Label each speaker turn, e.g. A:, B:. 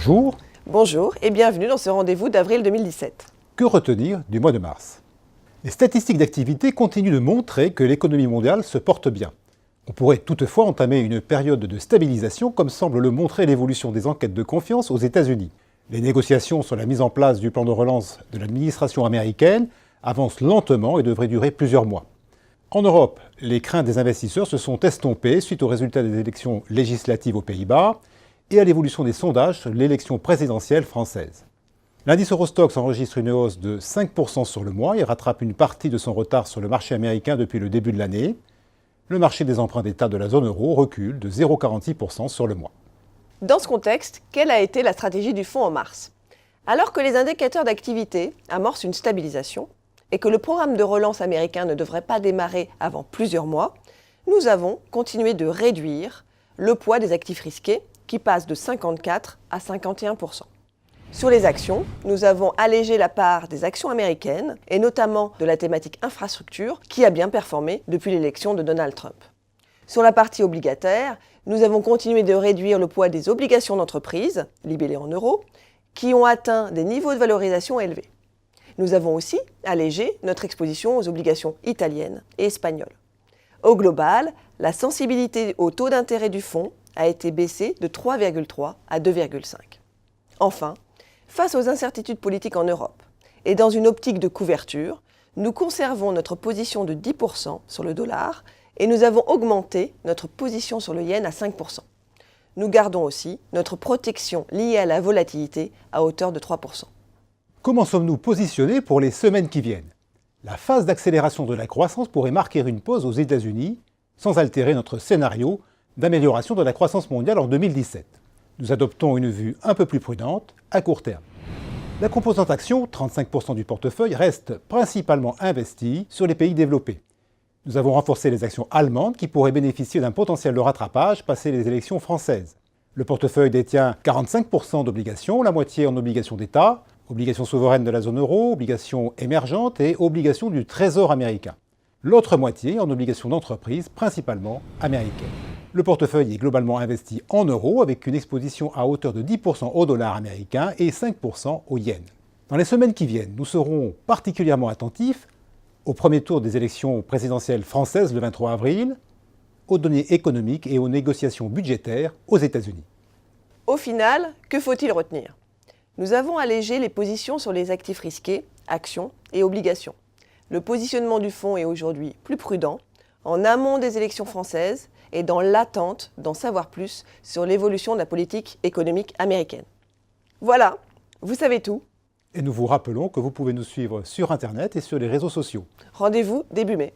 A: Bonjour.
B: Bonjour et bienvenue dans ce rendez-vous d'avril 2017.
A: Que retenir du mois de mars? Les statistiques d'activité continuent de montrer que l'économie mondiale se porte bien. On pourrait toutefois entamer une période de stabilisation comme semble le montrer l'évolution des enquêtes de confiance aux États-Unis. Les négociations sur la mise en place du plan de relance de l'administration américaine avancent lentement et devraient durer plusieurs mois. En Europe, les craintes des investisseurs se sont estompées suite aux résultats des élections législatives aux Pays-Bas et à l'évolution des sondages sur l'élection présidentielle française. L'indice Eurostoxx enregistre une hausse de 5% sur le mois et rattrape une partie de son retard sur le marché américain depuis le début de l'année. Le marché des emprunts d'État de la zone euro recule de 0,46% sur le mois.
B: Dans ce contexte, quelle a été la stratégie du fonds en mars? Alors que les indicateurs d'activité amorcent une stabilisation et que le programme de relance américain ne devrait pas démarrer avant plusieurs mois, nous avons continué de réduire le poids des actifs risqués qui passe de 54 à 51%. Sur les actions, nous avons allégé la part des actions américaines et notamment de la thématique infrastructure qui a bien performé depuis l'élection de Donald Trump. Sur la partie obligataire, nous avons continué de réduire le poids des obligations d'entreprise, libellées en euros, qui ont atteint des niveaux de valorisation élevés. Nous avons aussi allégé notre exposition aux obligations italiennes et espagnoles. Au global, la sensibilité au taux d'intérêt du fonds a été baissée de 3,3 à 2,5. Enfin, face aux incertitudes politiques en Europe et dans une optique de couverture, nous conservons notre position de 10% sur le dollar et nous avons augmenté notre position sur le yen à 5%. Nous gardons aussi notre protection liée à la volatilité à hauteur de 3%.
A: Comment sommes-nous positionnés pour les semaines qui viennent? La phase d'accélération de la croissance pourrait marquer une pause aux États-Unis sans altérer notre scénario d'amélioration de la croissance mondiale en 2017. Nous adoptons une vue un peu plus prudente à court terme. La composante action, 35% du portefeuille, reste principalement investie sur les pays développés. Nous avons renforcé les actions allemandes qui pourraient bénéficier d'un potentiel de rattrapage passé les élections françaises. Le portefeuille détient 45% d'obligations, la moitié en obligations d'État, obligations souveraines de la zone euro, obligations émergentes et obligations du Trésor américain. L'autre moitié en obligations d'entreprise, principalement américaines. Le portefeuille est globalement investi en euros avec une exposition à hauteur de 10% au dollar américain et 5% au yen. Dans les semaines qui viennent, nous serons particulièrement attentifs au premier tour des élections présidentielles françaises le 23 avril, aux données économiques et aux négociations budgétaires aux États-Unis.
B: Au final, que faut-il retenir? Nous avons allégé les positions sur les actifs risqués, actions et obligations. Le positionnement du fonds est aujourd'hui plus prudent, en amont des élections françaises et dans l'attente d'en savoir plus sur l'évolution de la politique économique américaine. Voilà, vous savez tout.
A: Et nous vous rappelons que vous pouvez nous suivre sur Internet et sur les réseaux sociaux.
B: Rendez-vous début mai.